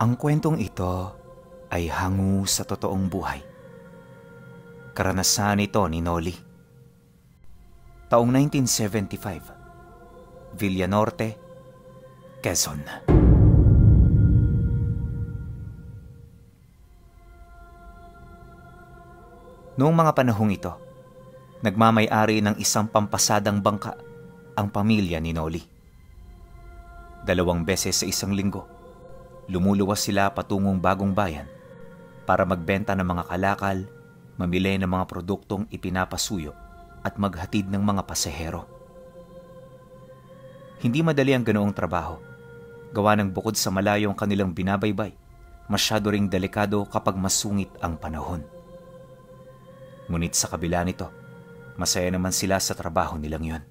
Ang kwentong ito ay hango sa totoong buhay. Karanasan ito ni Noli. Taong 1975, Villanorte, Quezon. Noong mga panahong ito, nagmamay-ari ng isang pampasadang bangka ang pamilya ni Noli. 2 beses sa isang linggo, lumuluwas sila patungong Bagong Bayan para magbenta ng mga kalakal, mamili ng mga produktong ipinapasuyo at maghatid ng mga pasahero. Hindi madali ang ganoong trabaho, gawa ng bukod sa malayong kanilang binabaybay, masyado ring delikado kapag masungit ang panahon. Ngunit sa kabila nito, masaya naman sila sa trabaho nilang yon.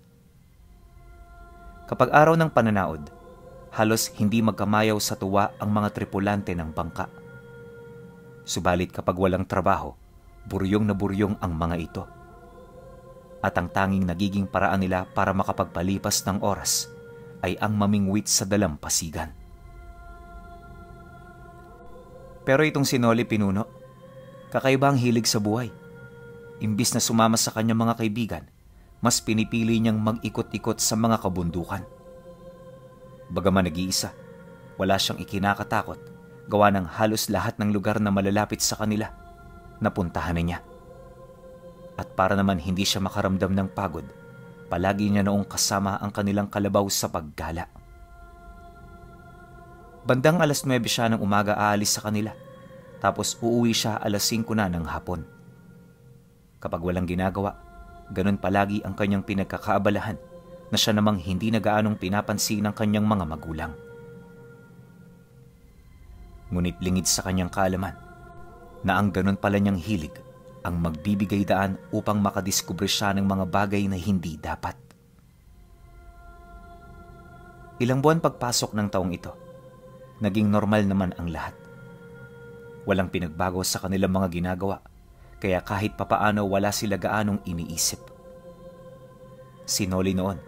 Kapag araw ng pananaod, halos hindi magkamayaw sa tuwa ang mga tripulante ng bangka. Subalit kapag walang trabaho, buryong na buryong ang mga ito. At ang tanging nagiging paraan nila para makapagpalipas ng oras ay ang mamingwit sa dalampasigan. Pero itong si Noli Pinuno, kakaiba ang hilig sa buhay. Imbis na sumama sa kanyang mga kaibigan, mas pinipili niyang mag-ikot-ikot sa mga kabundukan. Bagaman nag-iisa, wala siyang ikinakatakot, gawa ng halos lahat ng lugar na malalapit sa kanila, napuntahan na niya. At para naman hindi siya makaramdam ng pagod, palagi niya noong kasama ang kanilang kalabaw sa paggala. Bandang 9:00 siya ng umaga aalis sa kanila, tapos uuwi siya 5:00 na ng hapon. Kapag walang ginagawa, ganun palagi ang kanyang pinagkakaabalahan na siya namang hindi na gaanong pinapansin ng kanyang mga magulang. Ngunit lingid sa kanyang kaalaman na ang ganun pala niyang hilig ang magbibigay daan upang makadiskubre siya ng mga bagay na hindi dapat. Ilang buwan pagpasok ng taong ito, naging normal naman ang lahat. Walang pinagbago sa kanilang mga ginagawa, kaya kahit papaano wala sila gaanong iniisip. Si Noli noon,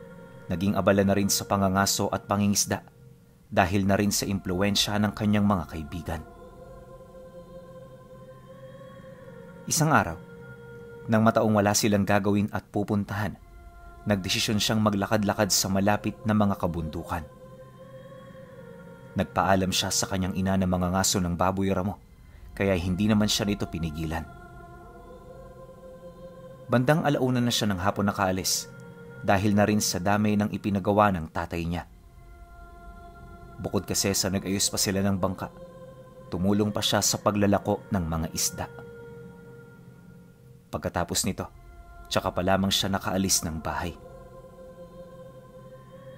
naging abala na rin sa pangangaso at pangingisda dahil na rin sa impluwensya ng kanyang mga kaibigan. Isang araw, nang mataong wala silang gagawin at pupuntahan, nagdesisyon siyang maglakad-lakad sa malapit na mga kabundukan. Nagpaalam siya sa kanyang ina na mga ngaso ng baboy ramo, kaya hindi naman siya nito pinigilan. Bandang 1:00 na siya ng hapon nakaalis dahil na rin sa dami ng ipinagawa ng tatay niya. Bukod kasi sa nag-ayos pa sila ng bangka, tumulong pa siya sa paglalako ng mga isda. Pagkatapos nito, tsaka pa lamang siya nakaalis ng bahay.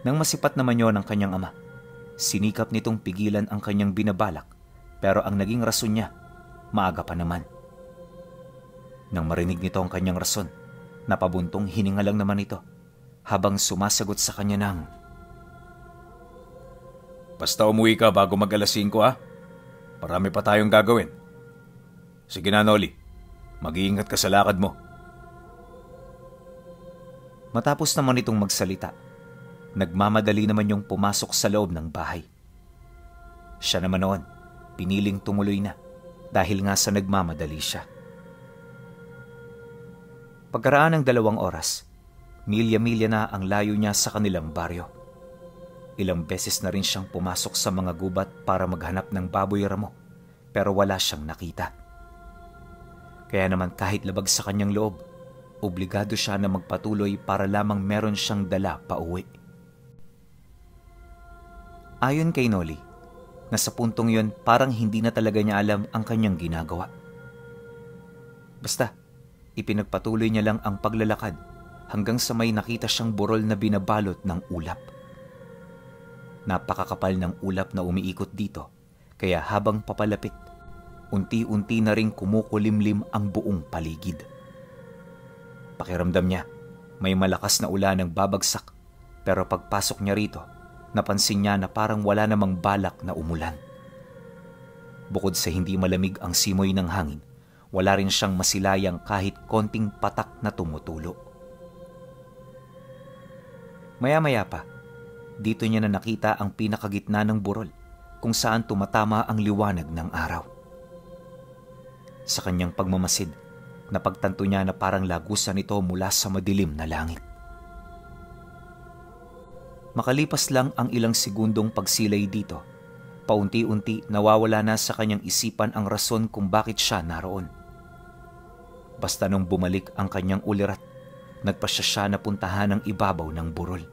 Nang masipat naman yon ng kanyang ama, sinikap nitong pigilan ang kanyang binabalak, pero ang naging rason niya, maaga pa naman. Nang marinig nito ang kanyang rason, napabuntong hininga lang naman ito habang sumasagot sa kanya ng, "Basta umuwi ka bago mag-5 ha? Marami pa tayong gagawin. Sige na Noli, mag-iingat ka sa lakad mo." Matapos naman itong magsalita, nagmamadali naman yung pumasok sa loob ng bahay. Siya naman noon, piniling tumuloy na dahil nga sa nagmamadali siya. Pagkaraan ng 2 oras, milya-milya na ang layo niya sa kanilang baryo. Ilang beses na rin siyang pumasok sa mga gubat para maghanap ng baboy ramo, pero wala siyang nakita. Kaya naman kahit labag sa kanyang loob, obligado siya na magpatuloy para lamang meron siyang dala pauwi. Ayon kay Noli, na sa puntong yon parang hindi na talaga niya alam ang kanyang ginagawa. Basta, ipinagpatuloy niya lang ang paglalakad hanggang sa may nakita siyang burol na binabalot ng ulap. Napakakapal ng ulap na umiikot dito, kaya habang papalapit, unti-unti na ring kumukulimlim ang buong paligid. Pakiramdam niya, may malakas na ulan ang babagsak, pero pagpasok niya rito, napansin niya na parang wala namang balak na umulan. Bukod sa hindi malamig ang simoy ng hangin, wala rin siyang masilayang kahit konting patak na tumutulo. Maya-maya pa, dito niya na nakita ang pinakagitna ng burol kung saan tumatama ang liwanag ng araw. Sa kanyang pagmamasid, napagtanto niya na parang lagusan ito mula sa madilim na langit. Makalipas lang ang ilang segundong pagsilay dito, paunti-unti nawawala na sa kanyang isipan ang rason kung bakit siya naroon. Basta nung bumalik ang kanyang ulirat, nagpasya siya na puntahan ang ibabaw ng burol.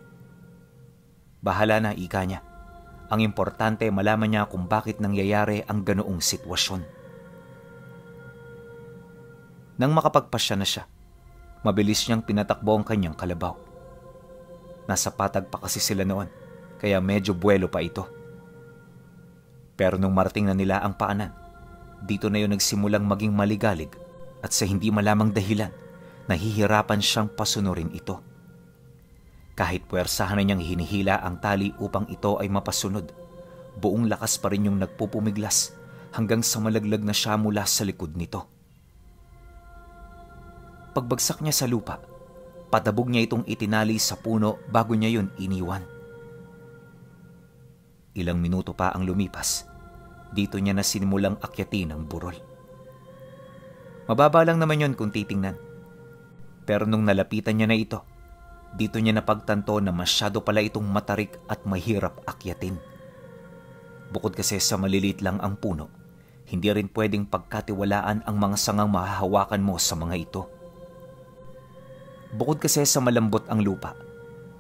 Bahala na, ika niya. Ang importante malaman niya kung bakit nangyayari ang ganoong sitwasyon. Nang makapagpasya na siya, mabilis niyang pinatakbo ang kanyang kalabaw. Nasa patag pa kasi sila noon, kaya medyo buwelo pa ito. Pero nung marating na nila ang paanan, dito na yun nagsimulang maging maligalig at sa hindi malamang dahilan, nahihirapan siyang pasunurin ito. Kahit puwersahan na niyang hinihila ang tali upang ito ay mapasunod, buong lakas pa rin yung nagpupumiglas hanggang sa malaglag na siya mula sa likod nito. Pagbagsak niya sa lupa, patabog niya itong itinali sa puno bago niya yun iniwan. Ilang minuto pa ang lumipas, dito niya na sinimulang akyatin ang burol. Mababa lang naman yun kung titingnan. Pero nung nalapitan niya na ito, dito niya napagtanto na masyado pala itong matarik at mahirap akyatin. Bukod kasi sa maliliit lang ang puno, hindi rin pwedeng pagkatiwalaan ang mga sangang mahahawakan mo sa mga ito. Bukod kasi sa malambot ang lupa,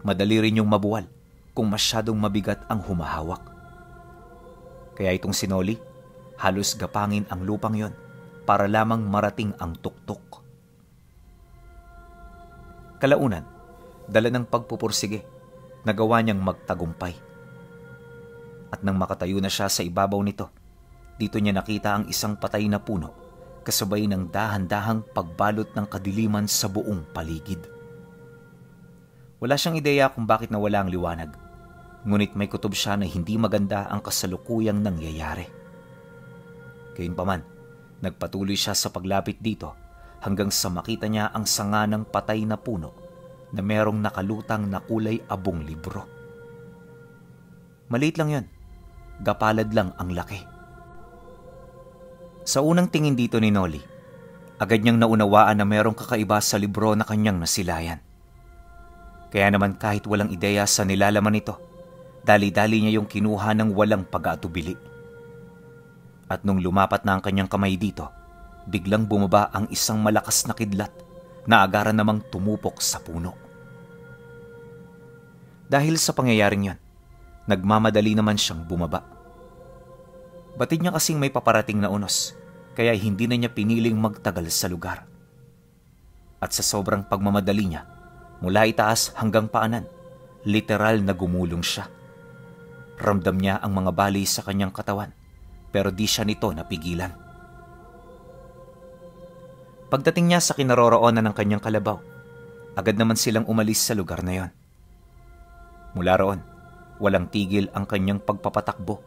madali rin yung mabuwal kung masyadong mabigat ang humahawak. Kaya itong sinoli, halos gapangin ang lupang yon para lamang marating ang tuktok. Kalaunan, dala ng pagpupursige, nagawa niyang magtagumpay. At nang makatayo na siya sa ibabaw nito, dito niya nakita ang isang patay na puno kasabay ng dahan-dahang pagbalot ng kadiliman sa buong paligid. Wala siyang ideya kung bakit nawala ang liwanag, ngunit may kutob siya na hindi maganda ang kasalukuyang nangyayari. Gayunpaman, nagpatuloy siya sa paglapit dito hanggang sa makita niya ang sanga ng patay na puno na merong nakalutang na kulay abong libro. Maliit lang yon, gapalad lang ang laki. Sa unang tingin dito ni Noli, agad niyang naunawaan na merong kakaiba sa libro na kanyang nasilayan. Kaya naman kahit walang ideya sa nilalaman nito, dali-dali niya yung kinuha ng walang pag-aatubili. At nung lumapat na ang kanyang kamay dito, biglang bumaba ang isang malakas na kidlat na agaran namang tumupok sa puno. Dahil sa pangyayaring yon, nagmamadali naman siyang bumaba. Batid niya kasing may paparating na unos, kaya hindi na niya piniling magtagal sa lugar. At sa sobrang pagmamadali niya, mula itaas hanggang paanan, literal na gumulong siya. Ramdam niya ang mga bali sa kanyang katawan, pero di siya nito napigilan. Pagdating niya sa kinaroroonan ng kanyang kalabaw, agad naman silang umalis sa lugar na yon. Mula roon, walang tigil ang kanyang pagpapatakbo,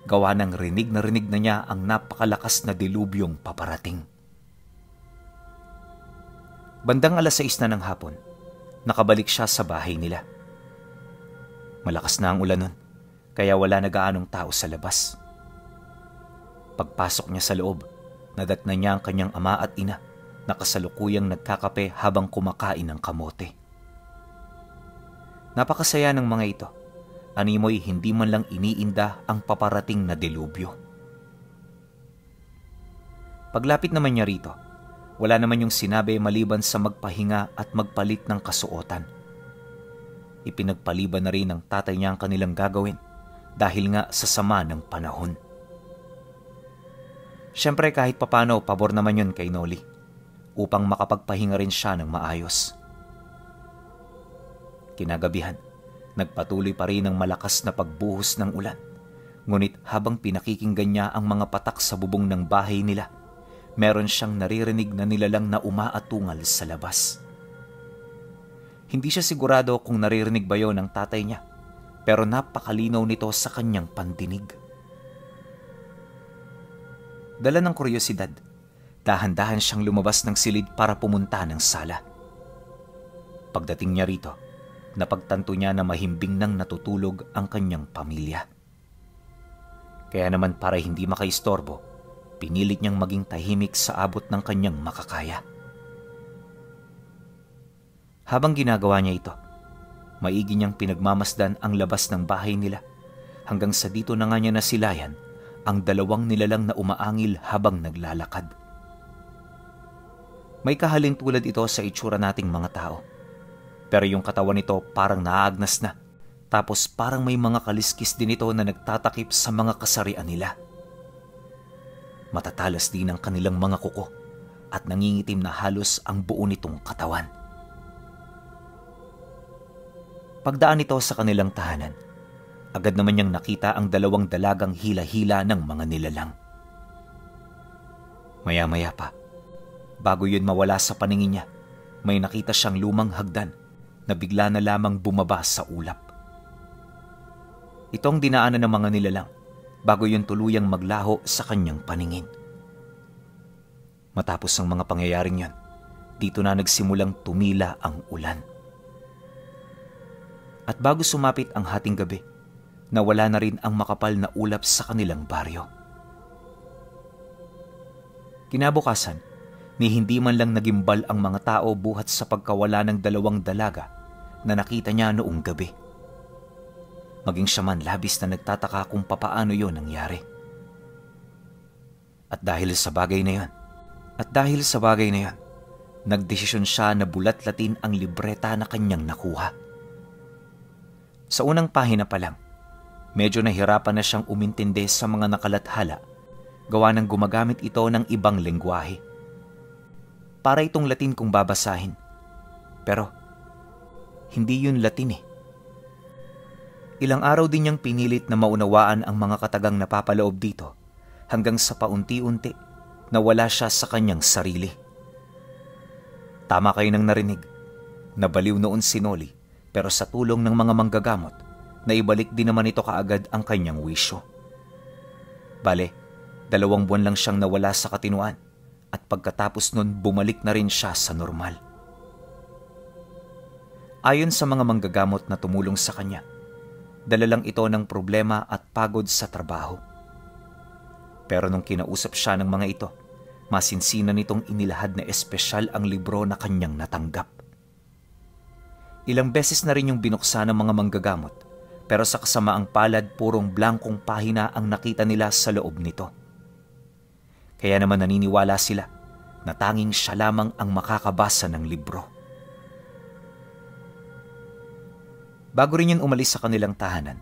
gawa ng rinig na niya ang napakalakas na dilubyong paparating. Bandang 6:00 na ng hapon, nakabalik siya sa bahay nila. Malakas na ang ulan nun, kaya wala na gaanong tao sa labas. Pagpasok niya sa loob, nadatnan niya ang kanyang ama at ina na kasalukuyang nagkakape habang kumakain ng kamote. Napakasaya ng mga ito. Animoy hindi man lang iniinda ang paparating na delubyo. Paglapit naman niya rito, wala naman yung sinabi maliban sa magpahinga at magpalit ng kasuotan. Ipinagpaliban na rin ng tatay niya ang kanilang gagawin dahil nga sa sama ng panahon. Siyempre kahit papano pabor naman yun kay Noli upang makapagpahinga rin siya ng maayos. Kinagabihan, nagpatuloy pa rin ang malakas na pagbuhos ng ulan. Ngunit habang pinakikinggan niya ang mga patak sa bubong ng bahay nila, meron siyang naririnig na nilalang na umaatungal sa labas. Hindi siya sigurado kung naririnig ba yon ng tatay niya, pero napakalinaw nito sa kanyang pandinig. Dala ng kuryosidad, dahan-dahan siyang lumabas ng silid para pumunta ng sala. Pagdating niya rito, napagtanto niya na mahimbing nang natutulog ang kanyang pamilya. Kaya naman para hindi makaistorbo, pinilit niyang maging tahimik sa abot ng kanyang makakaya. Habang ginagawa niya ito, maigi niyang pinagmamasdan ang labas ng bahay nila hanggang sa dito na nga niya nasilayan ang dalawang nilalang na umaangil habang naglalakad. May kahalin tulad ito sa itsura nating mga tao. Pero yung katawan nito parang naagnas na, tapos parang may mga kaliskis din ito na nagtatakip sa mga kasarian nila. Matatalas din ang kanilang mga kuko at nangingitim na halos ang buo nitong katawan. Pagdaan nito sa kanilang tahanan, agad naman niyang nakita ang dalawang dalagang hila-hila ng mga nilalang. Maya-maya pa, bago yun mawala sa paningin niya, may nakita siyang lumang hagdan na bigla na lamang bumaba sa ulap. Itong dinaanan ng mga nilalang bago yun tuluyang maglaho sa kanyang paningin. Matapos ang mga pangyayaring yun, dito na nagsimulang tumila ang ulan. At bago sumapit ang hating gabi, nawala na rin ang makapal na ulap sa kanilang baryo. Kinabukasan, ni hindi man lang nagimbal ang mga tao buhat sa pagkawala ng dalawang dalaga na nakita niya noong gabi. Maging siya man labis na nagtataka kung papaano yon nangyari. At dahil sa bagay na yon, nagdesisyon siya na bulat-latin ang libreta na kanyang nakuha. Sa unang pahina pa lang, medyo nahirapan na siyang umintindi sa mga nakalathala gawa ng gumagamit ito ng ibang lengguwahe. Para itong Latin kung babasahin. Pero, hindi yun Latin eh. Ilang araw din niyang pinilit na maunawaan ang mga katagang napapaloob dito hanggang sa paunti-unti nawala siya sa kanyang sarili. Tama kayo nang narinig. Nabaliw noon si Noli, pero sa tulong ng mga manggagamot, naibalik din naman ito kaagad ang kanyang wisyo. Bale, 2 buwan lang siyang nawala sa katinuan at pagkatapos nun bumalik na rin siya sa normal. Ayon sa mga manggagamot na tumulong sa kanya, dala lang ito ng problema at pagod sa trabaho. Pero nung kinausap siya ng mga ito, masinsinan nitong inilahad na espesyal ang libro na kanyang natanggap. Ilang beses na rin yung binuksan ng mga manggagamot, pero sa kasamaang palad purong blankong pahina ang nakita nila sa loob nito. Kaya naman naniniwala sila na tanging siya lamang ang makakabasa ng libro. Bago rin yun umalis sa kanilang tahanan,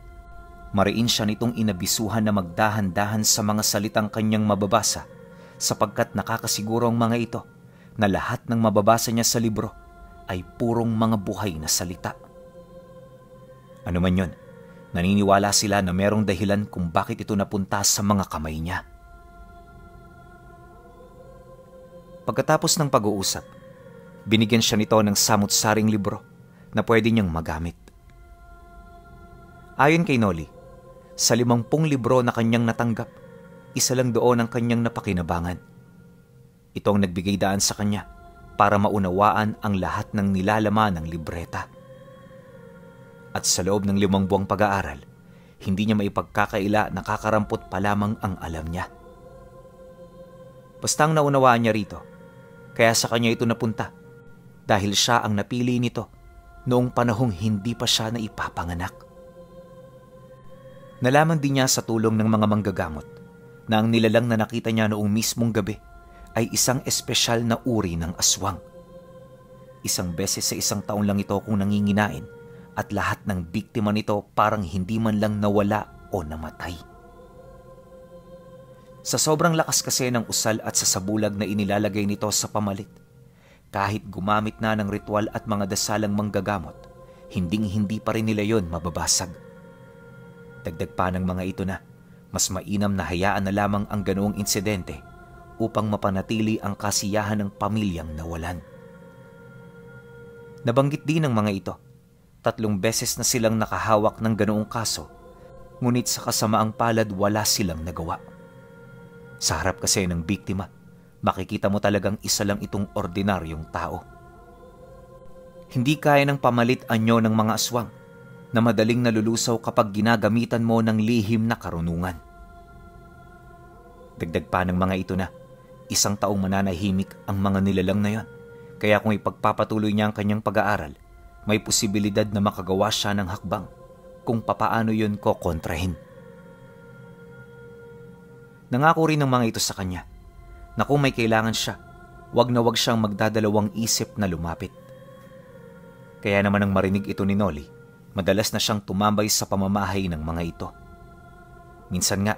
mariin siya nitong inabisuhan na magdahan-dahan sa mga salitang kanyang mababasa sapagkat nakakasiguro ang mga ito na lahat ng mababasa niya sa libro ay purong mga buhay na salita. Ano man yun, naniniwala sila na merong dahilan kung bakit ito napunta sa mga kamay niya. Pagkatapos ng pag-uusap, binigyan siya nito ng samut-saring libro na pwede niyang magamit. Ayon kay Noli, sa 50 libro na kanyang natanggap, isa lang doon ang kanyang napakinabangan. Ito ang nagbigay daan sa kanya para maunawaan ang lahat ng nilalaman ng libreta. At sa loob ng 5 buwang pag-aaral, hindi niya maipagkakaila na kakarampot pa lamang ang alam niya. Basta ang naunawaan niya rito, kaya sa kanya ito napunta dahil siya ang napili nito noong panahong hindi pa siya naipapanganak. Nalaman din niya sa tulong ng mga manggagamot na ang nilalang na nakita niya noong mismong gabi ay isang espesyal na uri ng aswang. 1 beses sa 1 taon lang ito kung nanginginain at lahat ng biktima nito parang hindi man lang nawala o namatay. Sa sobrang lakas kasi ng usal at sa sabulag na inilalagay nito sa pamalit, kahit gumamit na ng ritual at mga dasalang manggagamot, hinding-hindi pa rin nila yon mababasag. Dagdag pa ng mga ito na mas mainam na hayaan na lamang ang ganoong insidente upang mapanatili ang kasiyahan ng pamilyang nawalan. Nabanggit din ng mga ito, 3 beses na silang nakahawak ng ganoong kaso, ngunit sa kasamaang palad wala silang nagawa. Sa harap kasi ng biktima, makikita mo talagang isa lang itong ordinaryong tao. Hindi kaya ng pamalit anyo ng mga aswang na madaling nalulusaw kapag ginagamitan mo ng lihim na karunungan. Dagdag pa ng mga ito na 1 taong mananahimik ang mga nilalang na yon. Kaya kung ipagpapatuloy niya ang kanyang pag-aaral, may posibilidad na makagawa siya ng hakbang kung papaano yun kokontrahin. Nangako rin ng mga ito sa kanya na kung may kailangan siya, wag na wag siyang magdadalawang isip na lumapit. Kaya naman ang marinig ito ni Noli, madalas na siyang tumambay sa pamamahay ng mga ito. Minsan nga,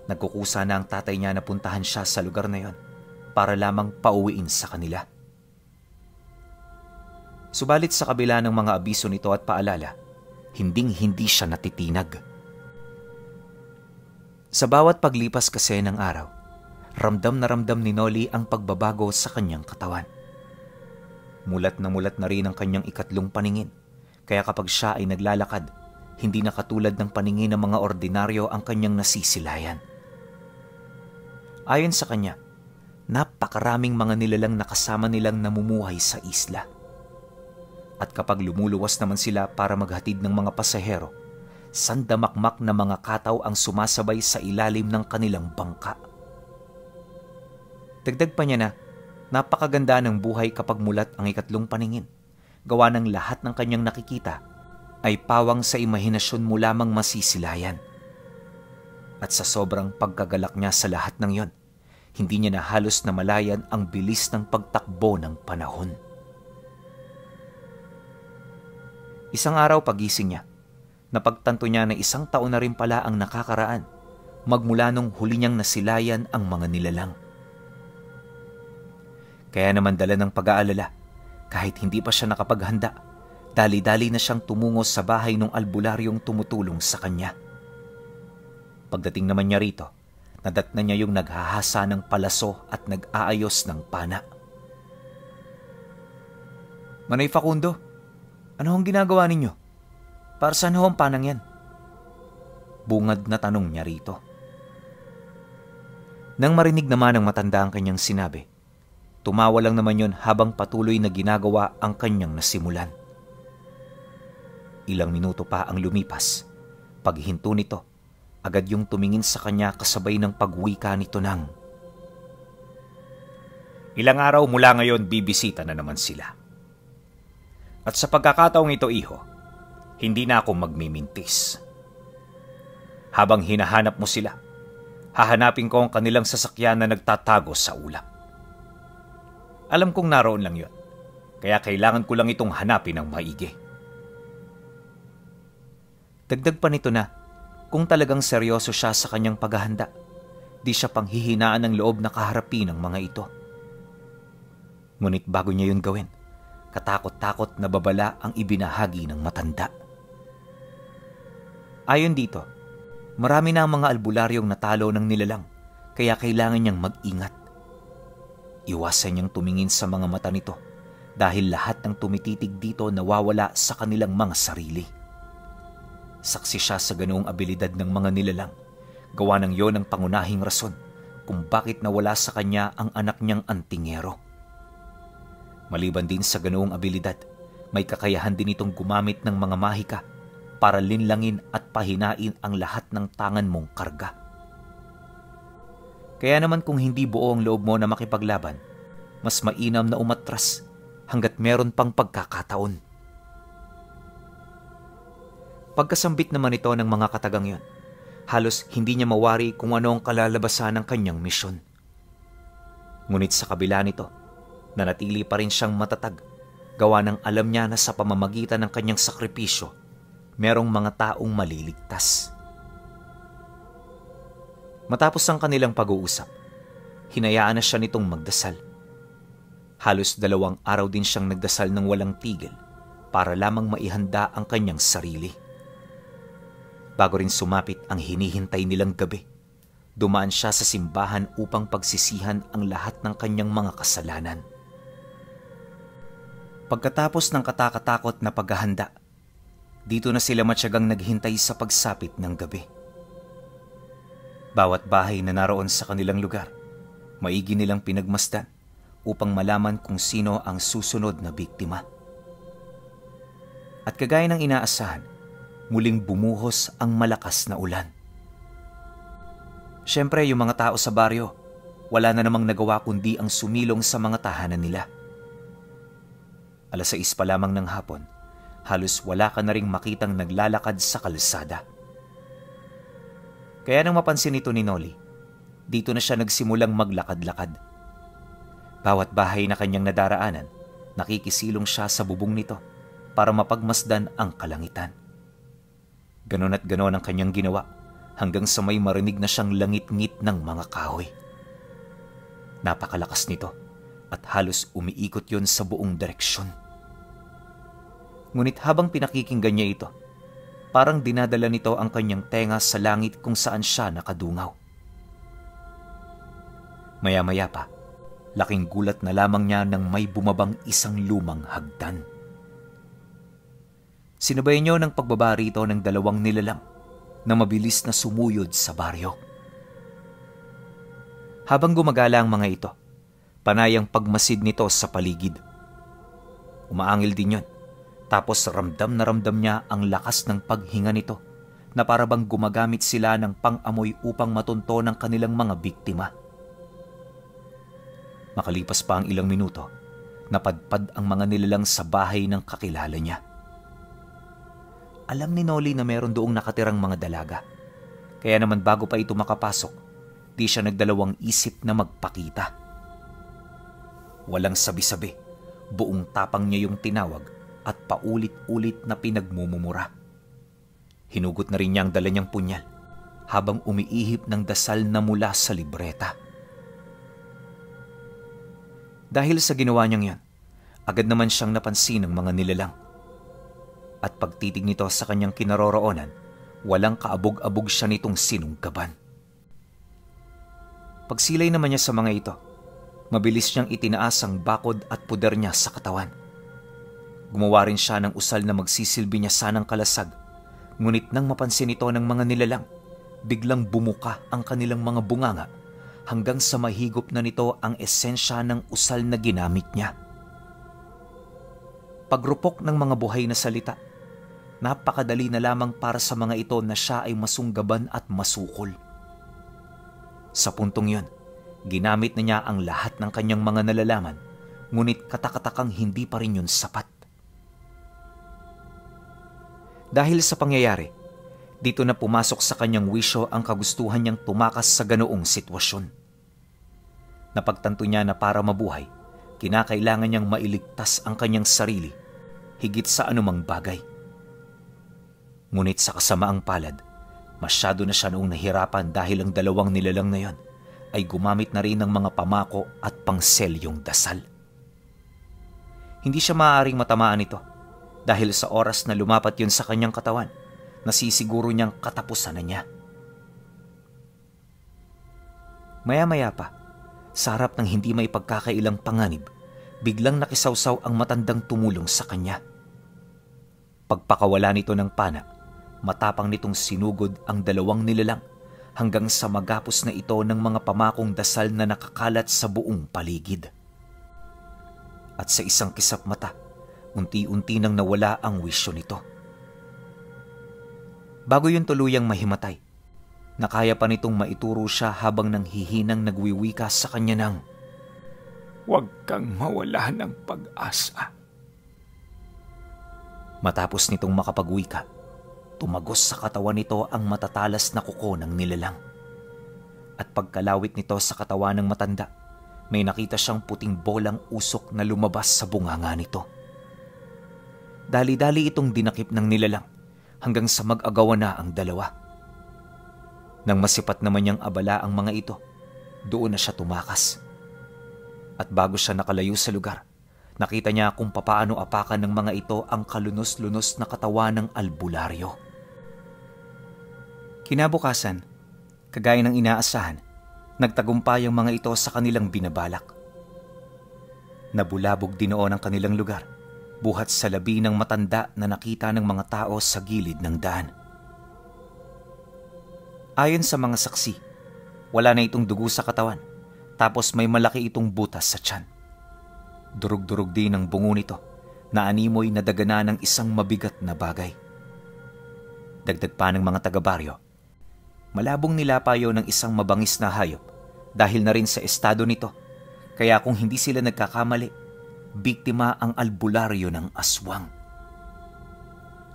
nagkukusa na ang tatay niya na puntahan siya sa lugar na yon para lamang pauwiin sa kanila. Subalit sa kabila ng mga abiso nito at paalala, hinding-hindi siya natitinag. Sa bawat paglipas kasi ng araw, ramdam ni Noli ang pagbabago sa kanyang katawan. Mulat na rin ang kanyang 2 paningin, kaya kapag siya ay naglalakad, hindi na katulad ng paningin ng mga ordinaryo ang kanyang nasisilayan. Ayon sa kanya, napakaraming mga nilalang nakasama nilang namumuhay sa isla. At kapag lumuluwas naman sila para maghatid ng mga pasahero, sandamakmak na mga kataw ang sumasabay sa ilalim ng kanilang bangka. Dagdag pa niya na napakaganda ng buhay kapag mulat ang 2 paningin. Gawa ng lahat ng kanyang nakikita ay pawang sa imahinasyon mo lamang masisilayan. At sa sobrang pagkagalak niya sa lahat ng yon, hindi niya na halos namalayan ang bilis ng pagtakbo ng panahon. Isang araw pagising niya, napagtanto niya na 1 taon na rin pala ang nakakaraan magmula nung huli niyang nasilayan ang mga nilalang. Kaya naman dala ng pag-aalala, kahit hindi pa siya nakapaghanda, dali-dali na siyang tumungo sa bahay ng albularyong tumutulong sa kanya. Pagdating naman niya rito, nadatna niya yung naghahasa ng palaso at nag-aayos ng pana. "Manay Facundo, ano ang ginagawa ninyo? Para saan ho ang panang yan?" Bungad na tanong niya rito. Nang marinig naman ng matanda ang kanyang sinabi, tumawa lang naman yon habang patuloy na ginagawa ang kanyang nasimulan. Ilang minuto pa ang lumipas. Paghinto nito, agad yung tumingin sa kanya kasabay ng pagwika nito ng, "Ilang araw mula ngayon bibisita na naman sila. At sa pagkakataong ito, iho, hindi na ako magmimintis. Habang hinahanap mo sila, hahanapin ko ang kanilang sasakyan na nagtatago sa ulap. Alam kong naroon lang yon, kaya kailangan ko lang itong hanapin ng maigi." Dagdag pa nito na, kung talagang seryoso siya sa kanyang paghahanda, di siya panghihinaan ng loob na kaharapin ng mga ito. Ngunit bago niya yun gawin, katakot-takot na babala ang ibinahagi ng matanda. Ayon dito, marami na ang mga albularyong natalo ng nilalang, kaya kailangan niyang mag-ingat. Iwasan niyang tumingin sa mga mata nito dahil lahat ng tumititig dito nawawala sa kanilang mga sarili. Saksi siya sa ganoong abilidad ng mga nilalang. Gawa ng yon ang pangunahing rason kung bakit nawala sa kanya ang anak niyang antingero. Maliban din sa ganoong abilidad, may kakayahan din itong gumamit ng mga mahika para linlangin at pahinain ang lahat ng tangan mong karga. Kaya naman kung hindi buo ang loob mo na makipaglaban, mas mainam na umatras hanggat meron pang pagkakataon. Pagkasambit naman ito ng mga katagang yon, halos hindi niya mawari kung ano ang kalalabasan ng kanyang misyon. Ngunit sa kabila nito, nanatili pa rin siyang matatag, gawa ng alam niya na sa pamamagitan ng kanyang sakripisyo, merong mga taong maliligtas. Matapos ang kanilang pag-uusap, hinayaan na siya nitong magdasal. Halos 2 araw din siyang nagdasal ng walang tigil para lamang maihanda ang kanyang sarili. Bago rin sumapit ang hinihintay nilang gabi, dumaan siya sa simbahan upang pagsisihan ang lahat ng kanyang mga kasalanan. Pagkatapos ng katakatakot na paghahanda, dito na sila matyagang naghintay sa pagsapit ng gabi. Bawat bahay na naroon sa kanilang lugar, maigi nilang pinagmasdan upang malaman kung sino ang susunod na biktima. At kagaya ng inaasahan, muling bumuhos ang malakas na ulan. Siyempre, yung mga tao sa baryo, wala na namang nagawa kundi ang sumilong sa mga tahanan nila. 6:00 pa lamang ng hapon, halos wala ka na ring makitang naglalakad sa kalsada. Kaya nang mapansin ito ni Noli, dito na siya nagsimulang maglakad-lakad. Bawat bahay na kanyang nadaraanan, nakikisilong siya sa bubong nito para mapagmasdan ang kalangitan. Ganon at ganon ang kanyang ginawa hanggang sa may marinig na siyang langit-ngit ng mga kahoy. Napakalakas nito at halos umiikot yon sa buong direksyon. Ngunit habang pinakikinggan niya ito, parang dinadala nito ang kanyang tenga sa langit kung saan siya nakadungaw. Maya-maya pa, laking gulat na lamang niya nang may bumabang isang lumang hagdan. Sinabay niyo ng pagbaba rito ng 2 nilalang na mabilis na sumuyod sa baryo. Habang gumagala ang mga ito, panayang pagmasid nito sa paligid. Umaangil din yon, tapos ramdam na ramdam niya ang lakas ng paghinga nito na para bang gumagamit sila ng pang-amoy upang matunto ng kanilang mga biktima. Makalipas pa ang ilang minuto, napadpad ang mga nilalang sa bahay ng kakilala niya. Alam ni Noli na meron doong nakatirang mga dalaga, kaya naman bago pa ito makapasok, di siya nagdalawang isip na magpakita. Walang sabi-sabi, buong tapang niya yung tinawag at paulit-ulit na pinagmumumura. Hinugot na rin niya ang dala niyang punyal habang umiihip ng dasal na mula sa libreta. Dahil sa ginawa niyang yan, agad naman siyang napansin ng mga nilalang. At pagtitig nito sa kanyang kinaroroonan, walang kaabog-abog siya nitong sinunggaban. Pagsilay naman niya sa mga ito, mabilis niyang itinaas ang bakod at puder niya sa katawan. Gumawa rin siya ng usal na magsisilbi niya sanang kalasag, ngunit nang mapansin ito ng mga nilalang, biglang bumuka ang kanilang mga bunganga hanggang sa mahigop na nito ang esensya ng usal na ginamit niya. Pagrupok ng mga buhay na salita, napakadali na lamang para sa mga ito na siya ay masunggaban at masukol. Sa puntong yun, ginamit na niya ang lahat ng kanyang mga nalalaman, ngunit katakatakang hindi pa rin yun sapat. Dahil sa pangyayari, dito na pumasok sa kanyang wisyo ang kagustuhan niyang tumakas sa ganoong sitwasyon. Napagtanto niya na para mabuhay, kinakailangan niyang mailigtas ang kanyang sarili, higit sa anumang bagay. Ngunit sa kasamaang palad, masyado na siya noong nahirapan dahil ang 2 nilalang na yon ay gumamit na rin ng mga pamako at pangselyong dasal. Hindi siya maaaring matamaan ito dahil sa oras na lumapat yun sa kanyang katawan, nasisiguro niyang katapusan na niya. Maya-maya pa, sa harap ng hindi may pagkakailang panganib, biglang nakisawsaw ang matandang tumulong sa kanya. Pagpakawala nito ng pana, matapang nitong sinugod ang 2 nilalang hanggang sa magapos na ito ng mga pamakong dasal na nakakalat sa buong paligid. At sa isang kisap mata, unti-unti nang nawala ang wisyo nito. Bago yun tuluyang mahimatay, nakaya pa nitong maituro siya habang nanghihinang nagwiwika sa kanya ng, "Huwag kang mawala ng pag-asa." Matapos nitong makapagwika, tumagos sa katawan nito ang matatalas na kuko ng nilalang. At pagkalawit nito sa katawan ng matanda, may nakita siyang puting bolang usok na lumabas sa bunganga nito. Dali-dali itong dinakip ng nilalang hanggang sa mag-agawan na ang 2. Nang masipat naman niyang abala ang mga ito, doon na siya tumakas. At bago siya nakalayo sa lugar, nakita niya kung papaano apakan ng mga ito ang kalunos-lunos na katawan ng albularyo. Kinabukasan, kagaya ng inaasahan, nagtagumpay ang mga ito sa kanilang binabalak. Nabulabog din noon ang kanilang lugar, buhat sa labi ng matanda na nakita ng mga tao sa gilid ng daan. Ayon sa mga saksi, wala na itong dugo sa katawan, tapos may malaki itong butas sa tiyan. Durug-durug din ang bungo nito na animoy na dagana ng isang mabigat na bagay. Dagdag pa ng mga taga-baryo, Malabong nilapayo ng isang mabangis na hayop dahil na rin sa estado nito. Kaya kung hindi sila nagkakamali, biktima ang albularyo ng aswang.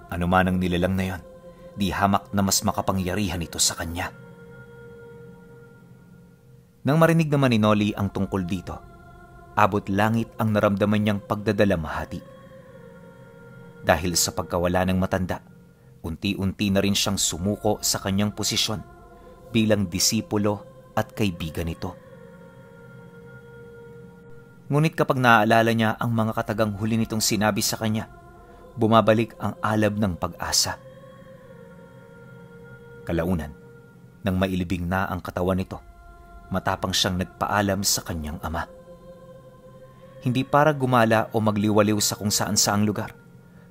Ano man ang nilalang na yon, di hamak na mas makapangyarihan ito sa kanya. Nang marinig naman ni Noli ang tungkol dito, abot langit ang naramdaman niyang pagdadalamhati. Dahil sa pagkawala ng matanda, unti-unti na rin siyang sumuko sa kanyang posisyon bilang disipulo at kaibigan nito. Ngunit kapag naaalala niya ang mga katagang huli nitong sinabi sa kanya, bumabalik ang alab ng pag-asa. Kalaunan, nang mailibing na ang katawan nito, matapang siyang nagpaalam sa kanyang ama. Hindi para gumala o magliwaliw sa kung saan-saang lugar,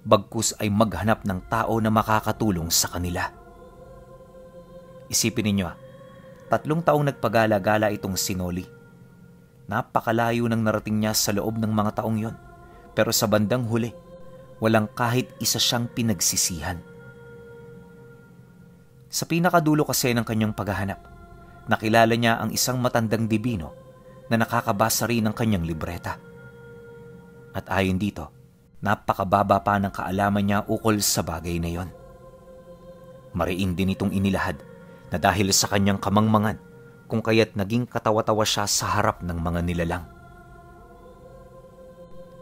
bagkus ay maghanap ng tao na makakatulong sa kanila. Isipin ninyo 3 taong nagpagala-gala itong si Noli. Napakalayo nang narating niya sa loob ng mga taong yon, pero sa bandang huli, walang kahit isa siyang pinagsisihan. Sa pinakadulo kasi ng kanyang paghahanap, nakilala niya ang isang matandang dibino na nakakabasa rin ng kanyang libreta. At ayon dito, napakababa pa ng kaalaman niya ukol sa bagay na yon. Mariin din itong inilahad na dahil sa kanyang kamangmangan, kung kaya't naging katawa-tawa siya sa harap ng mga nilalang.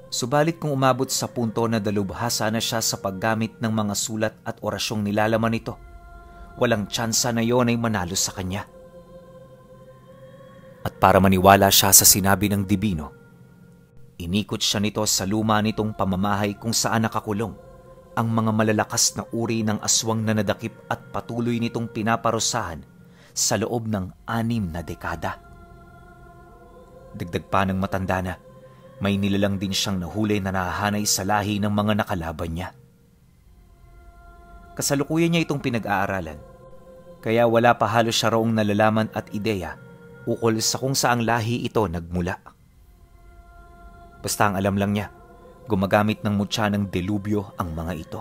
Subalit kung umabot sa punto na dalubhasa na siya sa paggamit ng mga sulat at orasyong nilalaman nito, walang tsansa na yon ay manalo sa kanya. At para maniwala siya sa sinabi ng dibino, inikot siya nito sa luma nitong pamamahay kung saan nakakulong ang mga malalakas na uri ng aswang na nadakip at patuloy nitong pinaparusahan sa loob ng 6 na dekada. Dagdag pa ng matanda na, may nilalang din siyang nahuli na nahahanay sa lahi ng mga nakalaban niya. Kasalukuyan niya itong pinag-aaralan, kaya wala pa halos siya roong nalalaman at ideya ukol sa kung saang lahi ito nagmula. Basta ang alam lang niya, gumagamit ng mutya ng delubyo ang mga ito.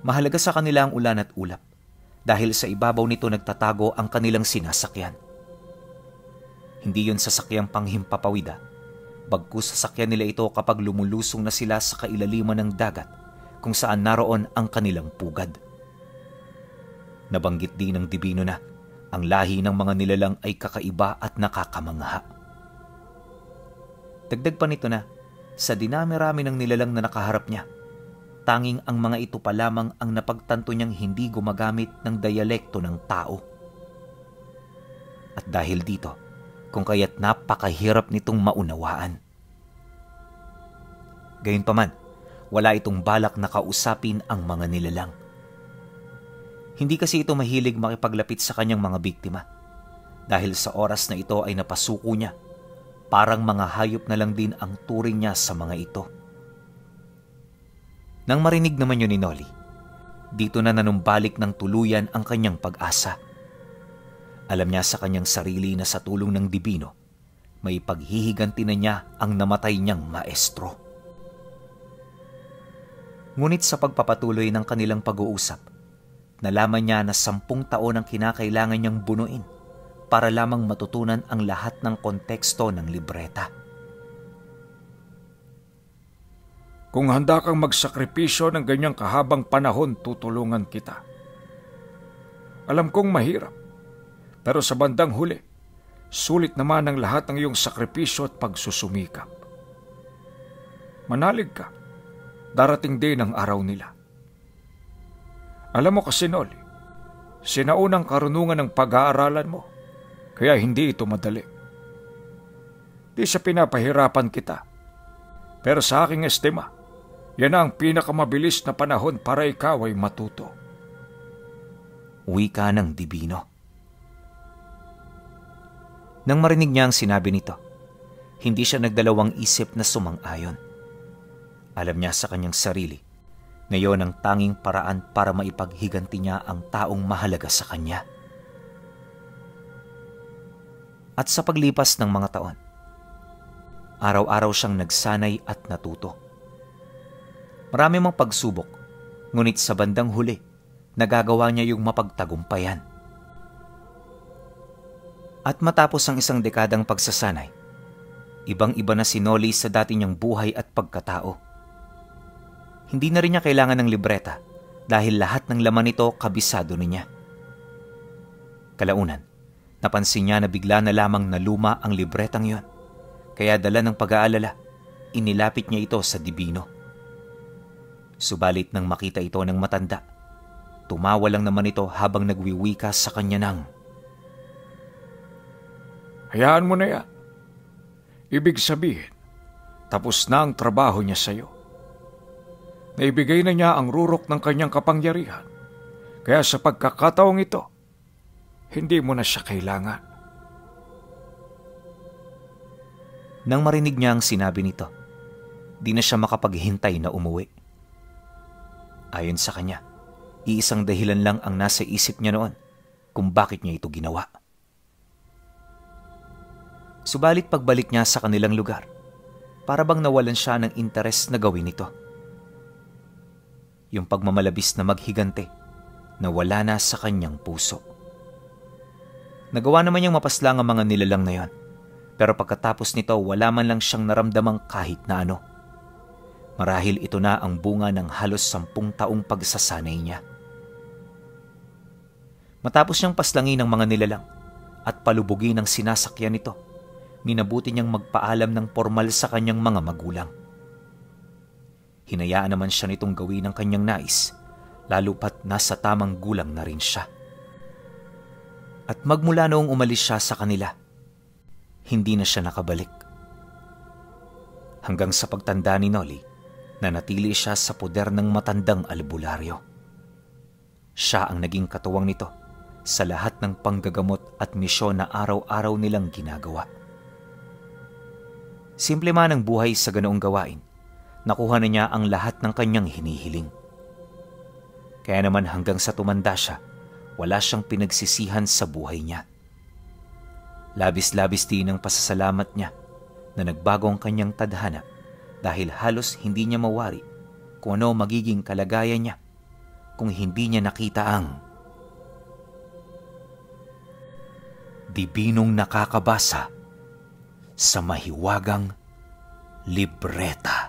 Mahalaga sa kanila ang ulan at ulap dahil sa ibabaw nito nagtatago ang kanilang sinasakyan. Hindi yun sasakyang panghimpapawida, bagkus sasakyan nila ito kapag lumulusong na sila sa kailaliman ng dagat kung saan naroon ang kanilang pugad. Nabanggit din ng dibino na ang lahi ng mga nilalang ay kakaiba at nakakamangha. Dagdag pa nito na, sa dinami-rami ng nilalang na nakaharap niya, tanging ang mga ito pa lamang ang napagtanto niyang hindi gumagamit ng diyalekto ng tao. At dahil dito, kung kaya't napakahirap nitong maunawaan. Gayunpaman, wala itong balak na kausapin ang mga nilalang. Hindi kasi ito mahilig makipaglapit sa kanyang mga biktima. Dahil sa oras na ito ay napasuko niya, parang mga hayop na lang din ang turing niya sa mga ito. Nang marinig naman yun ni Noli, dito na nanumbalik ng tuluyan ang kanyang pag-asa. Alam niya sa kanyang sarili na sa tulong ng dibino, may paghihiganti na niya ang namatay niyang maestro. Ngunit sa pagpapatuloy ng kanilang pag-uusap, nalaman niya na 10 taon ang kinakailangan niyang bunuin para lamang matutunan ang lahat ng konteksto ng libreta. Kung handa kang magsakripisyo ng ganyang kahabang panahon, tutulungan kita. Alam kong mahirap, pero sa bandang huli, sulit naman ang lahat ng iyong sakripisyo at pagsusumikap. Manalig ka, darating din ang araw nila. Alam mo kasi, Noli, sinaunang karunungan ng pag-aaralan mo, kaya hindi ito madali. Di sa pinapahirapan kita, pero sa aking estima, yan ang pinakamabilis na panahon para ikaw ay matuto. Wika ng dibino. Nang marinig niya ang sinabi nito, hindi siya nagdalawang isip na sumang-ayon. Alam niya sa kanyang sarili, ngayon ang tanging paraan para maipaghiganti niya ang taong mahalaga sa kanya. At sa paglipas ng mga taon, araw-araw siyang nagsanay at natuto. Marami mang pagsubok, ngunit sa bandang huli, nagagawa niya yung mapagtagumpayan. At matapos ang isang dekadang pagsasanay, ibang-iba na si Nolly sa dati niyang buhay at pagkatao. Hindi na rin niya kailangan ng libreta dahil lahat ng laman nito kabisado niya. Kalaunan, napansin niya na bigla na lamang na luma ang libretang yon. Kaya dala ng pag-aalala, inilapit niya ito sa dibino. Subalit nang makita ito ng matanda, tumawa lang naman ito habang nagwiwika sa kanya ng, Hayaan mo na yan. Ibig sabihin, tapos na ang trabaho niya sa'yo. Naibigay na niya ang rurok ng kanyang kapangyarihan. Kaya sa pagkakataong ito, hindi mo na siya kailangan. Nang marinig niya ang sinabi nito, di na siya makapaghintay na umuwi. Ayon sa kanya, iisang dahilan lang ang nasa isip niya noon kung bakit niya ito ginawa. Subalit pagbalik niya sa kanilang lugar, para bang nawalan siya ng interes na gawin ito. Yung pagmamalabis na maghigante, nawala na sa kanyang puso. Nagawa naman niyang mapaslang ang mga nilalang na yon, pero pagkatapos nito wala man lang siyang naramdamang kahit na ano. Marahil ito na ang bunga ng halos 10 taong pagsasanay niya. Matapos niyang paslangin ang mga nilalang at palubugin ang sinasakyan nito, minabuti niyang magpaalam ng formal sa kanyang mga magulang. Hinayaan naman siya nitong gawin ang kanyang nais, lalo pat nasa tamang gulang na rin siya. At magmula noong umalis siya sa kanila, hindi na siya nakabalik. Hanggang sa pagtanda ni Nolly, nanatili siya sa poder ng matandang albularyo. Siya ang naging katuwang nito sa lahat ng panggagamot at misyon na araw-araw nilang ginagawa. Simple man ang buhay sa ganoong gawain, nakuha na niya ang lahat ng kanyang hinihiling. Kaya naman hanggang sa tumanda siya, wala siyang pinagsisihan sa buhay niya. Labis-labis din ang pasasalamat niya na nagbago ang kanyang tadhana dahil halos hindi niya mawari kung ano magiging kalagayan niya kung hindi niya nakita ang dibinong nakakabasa sa mahiwagang libreta.